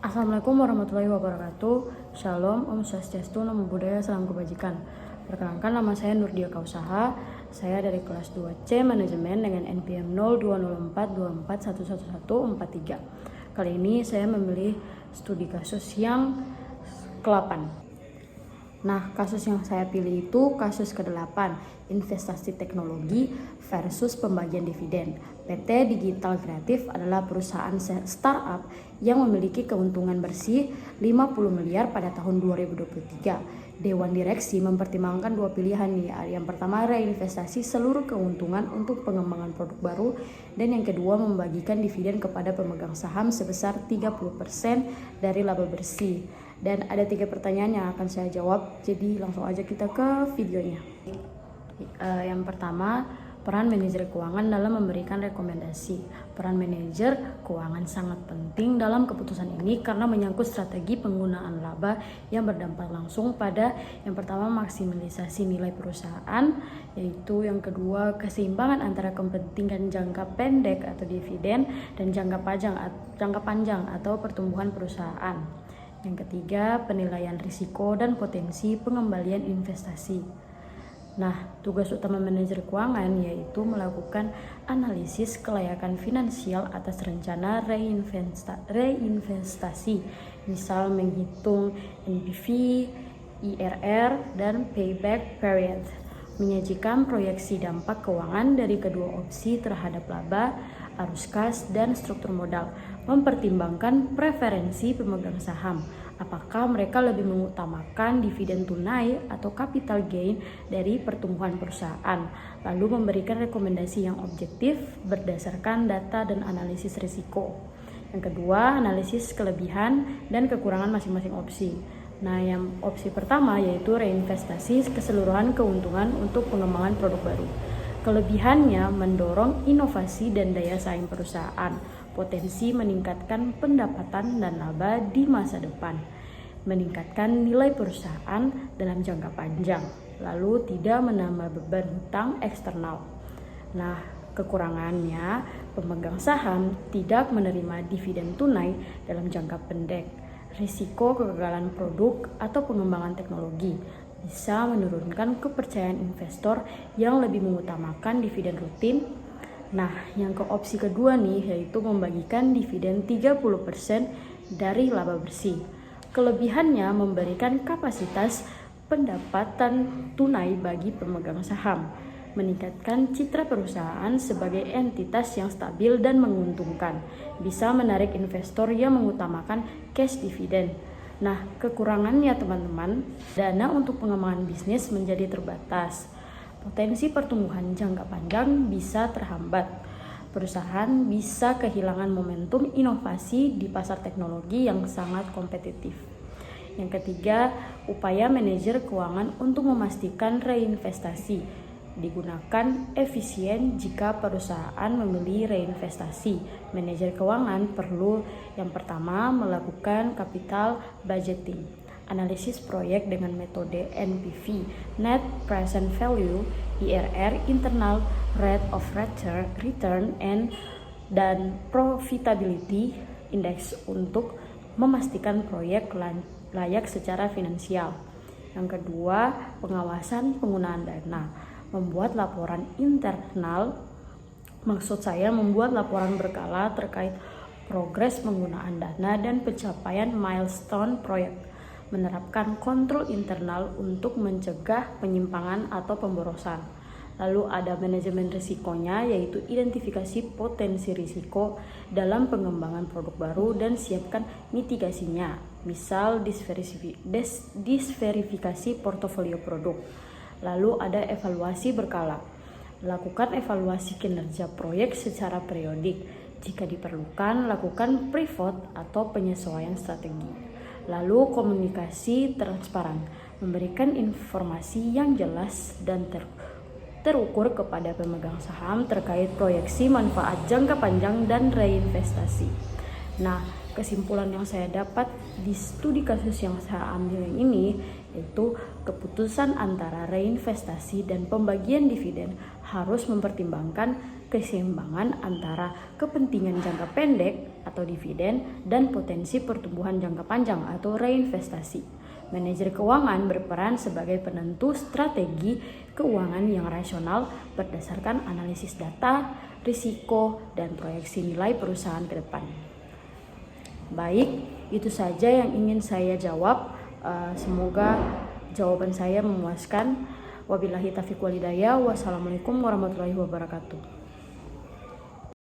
Assalamualaikum warahmatullahi wabarakatuh. Shalom, Om Swastiastu, Namo Buddhaya, Salam Kebajikan. Perkenalkan, nama saya Nurdia Kausaha. Saya dari kelas 2C Manajemen dengan NPM 020424111143. Kali ini saya memilih studi kasus yang ke-8. Nah, kasus yang saya pilih itu kasus ke-8, investasi teknologi versus pembagian dividen. PT Digital Kreatif adalah perusahaan startup yang memiliki keuntungan bersih 50 miliar pada tahun 2023. Dewan Direksi mempertimbangkan dua pilihan nih. Yang pertama, reinvestasi seluruh keuntungan untuk pengembangan produk baru, dan yang kedua, membagikan dividen kepada pemegang saham sebesar 30% dari laba bersih. Dan ada 3 pertanyaan yang akan saya jawab, jadi langsung aja kita ke videonya. Yang pertama, peran manajer keuangan dalam memberikan rekomendasi. Peran manajer keuangan sangat penting dalam keputusan ini karena menyangkut strategi penggunaan laba yang berdampak langsung pada yang pertama, maksimalisasi nilai perusahaan, yaitu yang kedua, keseimbangan antara kepentingan jangka pendek atau dividen dan jangka panjang atau pertumbuhan perusahaan. Yang ketiga, penilaian risiko dan potensi pengembalian investasi. Nah, tugas utama manajer keuangan yaitu melakukan analisis kelayakan finansial atas rencana reinvestasi, misal menghitung NPV, IRR, dan payback period, menyajikan proyeksi dampak keuangan dari kedua opsi terhadap laba, arus kas, dan struktur modal, mempertimbangkan preferensi pemegang saham, apakah mereka lebih mengutamakan dividen tunai atau capital gain dari pertumbuhan perusahaan, lalu memberikan rekomendasi yang objektif berdasarkan data dan analisis risiko. Yang kedua, analisis kelebihan dan kekurangan masing-masing opsi. Nah, yang opsi pertama yaitu reinvestasi keseluruhan keuntungan untuk pengembangan produk baru. Kelebihannya mendorong inovasi dan daya saing perusahaan, potensi meningkatkan pendapatan dan laba di masa depan, meningkatkan nilai perusahaan dalam jangka panjang, lalu tidak menambah beban hutang eksternal. Nah, kekurangannya, pemegang saham tidak menerima dividen tunai dalam jangka pendek, risiko kegagalan produk atau pengembangan teknologi, bisa menurunkan kepercayaan investor yang lebih mengutamakan dividen rutin. Nah, yang ke opsi kedua nih, yaitu membagikan dividen 30% dari laba bersih. Kelebihannya memberikan kapasitas pendapatan tunai bagi pemegang saham, meningkatkan citra perusahaan sebagai entitas yang stabil dan menguntungkan, bisa menarik investor yang mengutamakan cash dividend. Nah, kekurangannya teman-teman, dana untuk pengembangan bisnis menjadi terbatas. Potensi pertumbuhan jangka panjang bisa terhambat. Perusahaan bisa kehilangan momentum inovasi di pasar teknologi yang sangat kompetitif. Yang ketiga, upaya manajer keuangan untuk memastikan reinvestasi digunakan efisien. Jika perusahaan memilih reinvestasi, manajer keuangan perlu yang pertama melakukan capital budgeting, analisis proyek dengan metode NPV, Net Present Value, IRR, Internal Rate of Return, dan Profitability Index untuk memastikan proyek layak secara finansial. Yang kedua, pengawasan penggunaan dana. Membuat laporan internal, membuat laporan berkala terkait progres penggunaan dana dan pencapaian milestone proyek. Menerapkan kontrol internal untuk mencegah penyimpangan atau pemborosan. Lalu ada manajemen risikonya, yaitu identifikasi potensi risiko dalam pengembangan produk baru dan siapkan mitigasinya, misal disverifikasi portofolio produk. Lalu ada evaluasi berkala. Lakukan evaluasi kinerja proyek secara periodik. Jika diperlukan, lakukan pivot atau penyesuaian strategi. Lalu komunikasi transparan, memberikan informasi yang jelas dan terukur kepada pemegang saham terkait proyeksi manfaat jangka panjang dan reinvestasi. Nah, kesimpulan yang saya dapat di studi kasus yang saya ambil ini, yaitu keputusan antara reinvestasi dan pembagian dividen harus mempertimbangkan keseimbangan antara kepentingan jangka pendek atau dividen dan potensi pertumbuhan jangka panjang atau reinvestasi. Manajer keuangan berperan sebagai penentu strategi keuangan yang rasional berdasarkan analisis data, risiko, dan proyeksi nilai perusahaan ke depan. Baik, itu saja yang ingin saya jawab. Semoga jawaban saya memuaskan. Wabillahi taufiq wal hidayah. Wassalamualaikum warahmatullahi wabarakatuh.